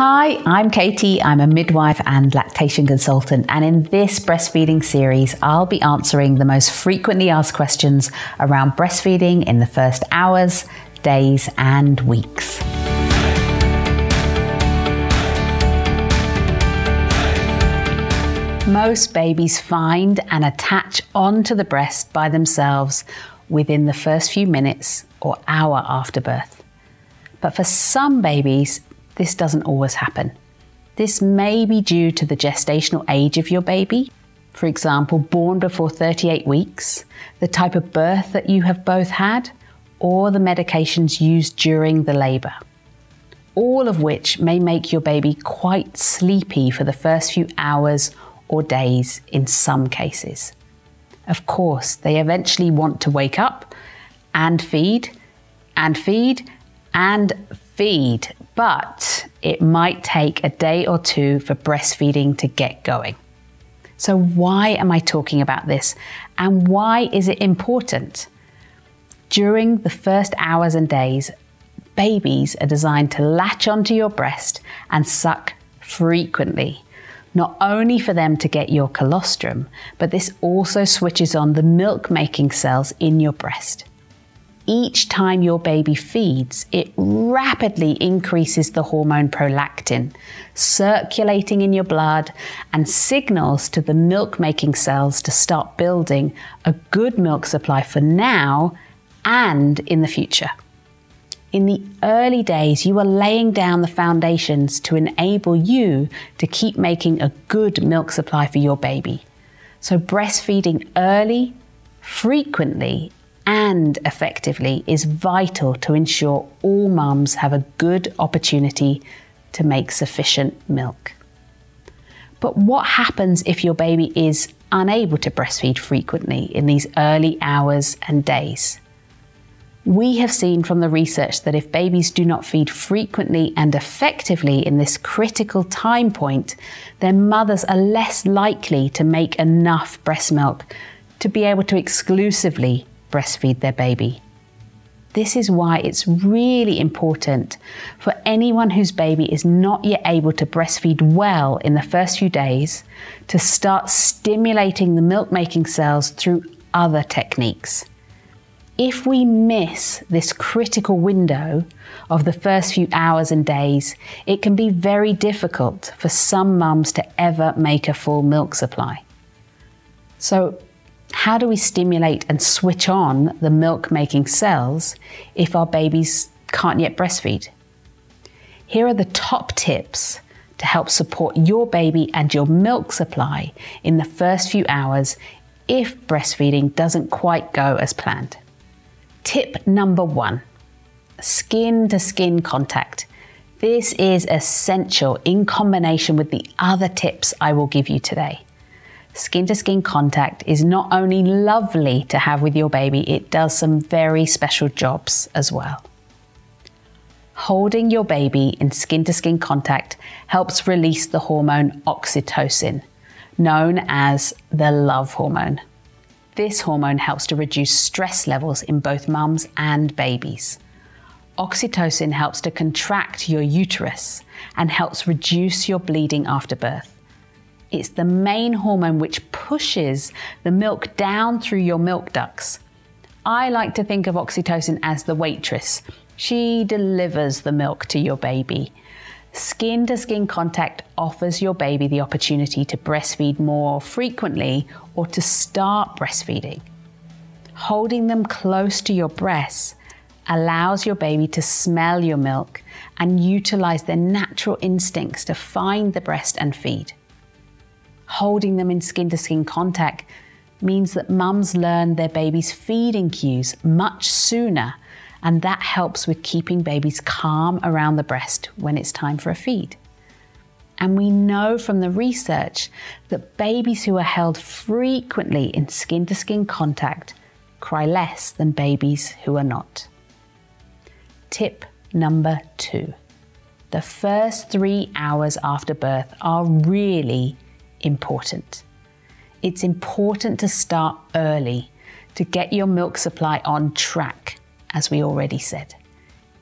Hi, I'm Katie. I'm a midwife and lactation consultant, and in this breastfeeding series, I'll be answering the most frequently asked questions around breastfeeding in the first hours, days, and weeks. Most babies find and attach onto the breast by themselves within the first few minutes or hour after birth. But for some babies, this doesn't always happen. This may be due to the gestational age of your baby, for example, born before 38 weeks, the type of birth that you have both had, or the medications used during the labour. All of which may make your baby quite sleepy for the first few hours or days in some cases. Of course, they eventually want to wake up and feed, and feed, and feed, but it might take a day or two for breastfeeding to get going. So why am I talking about this, and why is it important? During the first hours and days, babies are designed to latch onto your breast and suck frequently, not only for them to get your colostrum, but this also switches on the milk-making cells in your breast. Each time your baby feeds, it rapidly increases the hormone prolactin, circulating in your blood, and signals to the milk-making cells to start building a good milk supply for now and in the future. In the early days, you are laying down the foundations to enable you to keep making a good milk supply for your baby. So breastfeeding early, frequently, and effectively is vital to ensure all mums have a good opportunity to make sufficient milk. But what happens if your baby is unable to breastfeed frequently in these early hours and days? We have seen from the research that if babies do not feed frequently and effectively in this critical time point, their mothers are less likely to make enough breast milk to be able to exclusively breastfeed their baby. This is why it's really important for anyone whose baby is not yet able to breastfeed well in the first few days to start stimulating the milk-making cells through other techniques. If we miss this critical window of the first few hours and days, it can be very difficult for some mums to ever make a full milk supply. So, how do we stimulate and switch on the milk-making cells if our babies can't yet breastfeed? Here are the top tips to help support your baby and your milk supply in the first few hours if breastfeeding doesn't quite go as planned. Tip number 1, skin-to-skin contact. This is essential in combination with the other tips I will give you today. Skin-to-skin contact is not only lovely to have with your baby, it does some very special jobs as well. Holding your baby in skin-to-skin contact helps release the hormone oxytocin, known as the love hormone. This hormone helps to reduce stress levels in both mums and babies. Oxytocin helps to contract your uterus and helps reduce your bleeding after birth. It's the main hormone which pushes the milk down through your milk ducts. I like to think of oxytocin as the waitress. She delivers the milk to your baby. Skin-to-skin contact offers your baby the opportunity to breastfeed more frequently or to start breastfeeding. Holding them close to your breasts allows your baby to smell your milk and utilize their natural instincts to find the breast and feed. Holding them in skin-to-skin contact means that mums learn their baby's feeding cues much sooner, and that helps with keeping babies calm around the breast when it's time for a feed. And we know from the research that babies who are held frequently in skin-to-skin contact cry less than babies who are not. Tip number 2. The first 3 hours after birth are really important. It's important to start early to get your milk supply on track, as we already said.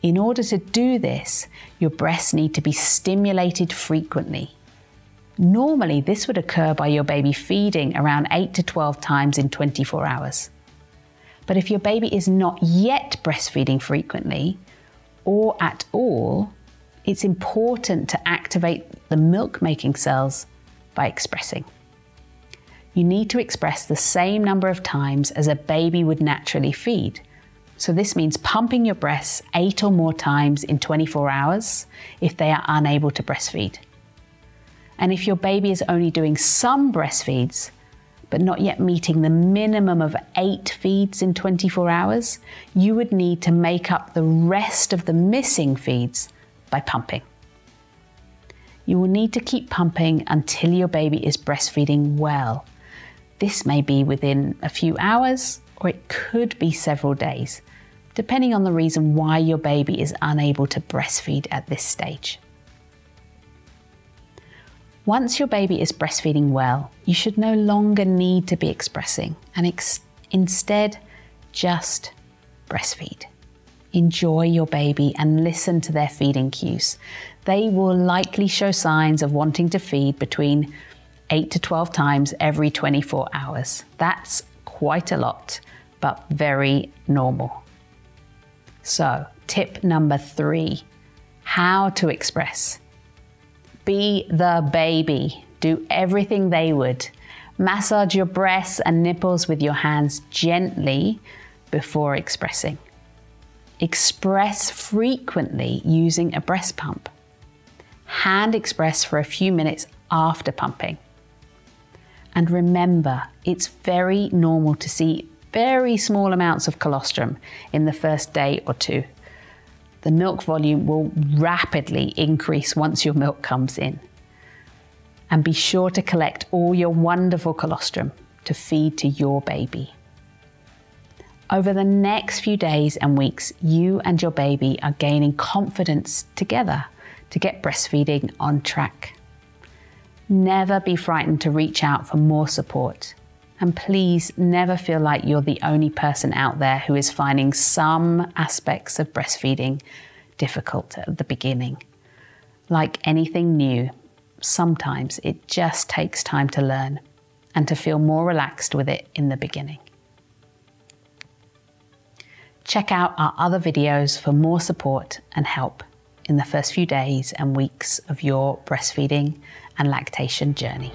In order to do this, your breasts need to be stimulated frequently. Normally, this would occur by your baby feeding around 8 to 12 times in 24 hours. But if your baby is not yet breastfeeding frequently or at all, it's important to activate the milk-making cells by expressing. You need to express the same number of times as a baby would naturally feed. So this means pumping your breasts 8 or more times in 24 hours if they are unable to breastfeed. And if your baby is only doing some breastfeeds, but not yet meeting the minimum of 8 feeds in 24 hours, you would need to make up the rest of the missing feeds by pumping. You will need to keep pumping until your baby is breastfeeding well. This may be within a few hours, or it could be several days, depending on the reason why your baby is unable to breastfeed at this stage. Once your baby is breastfeeding well, you should no longer need to be expressing and instead just breastfeed. Enjoy your baby and listen to their feeding cues. They will likely show signs of wanting to feed between 8 to 12 times every 24 hours. That's quite a lot, but very normal. So, tip number 3, how to express. Be the baby. Do everything they would. Massage your breasts and nipples with your hands gently before expressing. Express frequently using a breast pump. Hand express for a few minutes after pumping. And remember, it's very normal to see very small amounts of colostrum in the first day or two. The milk volume will rapidly increase once your milk comes in. And be sure to collect all your wonderful colostrum to feed to your baby. Over the next few days and weeks, you and your baby are gaining confidence together to get breastfeeding on track. Never be frightened to reach out for more support. And please never feel like you're the only person out there who is finding some aspects of breastfeeding difficult at the beginning. Like anything new, sometimes it just takes time to learn and to feel more relaxed with it in the beginning. Check out our other videos for more support and help in the first few days and weeks of your breastfeeding and lactation journey.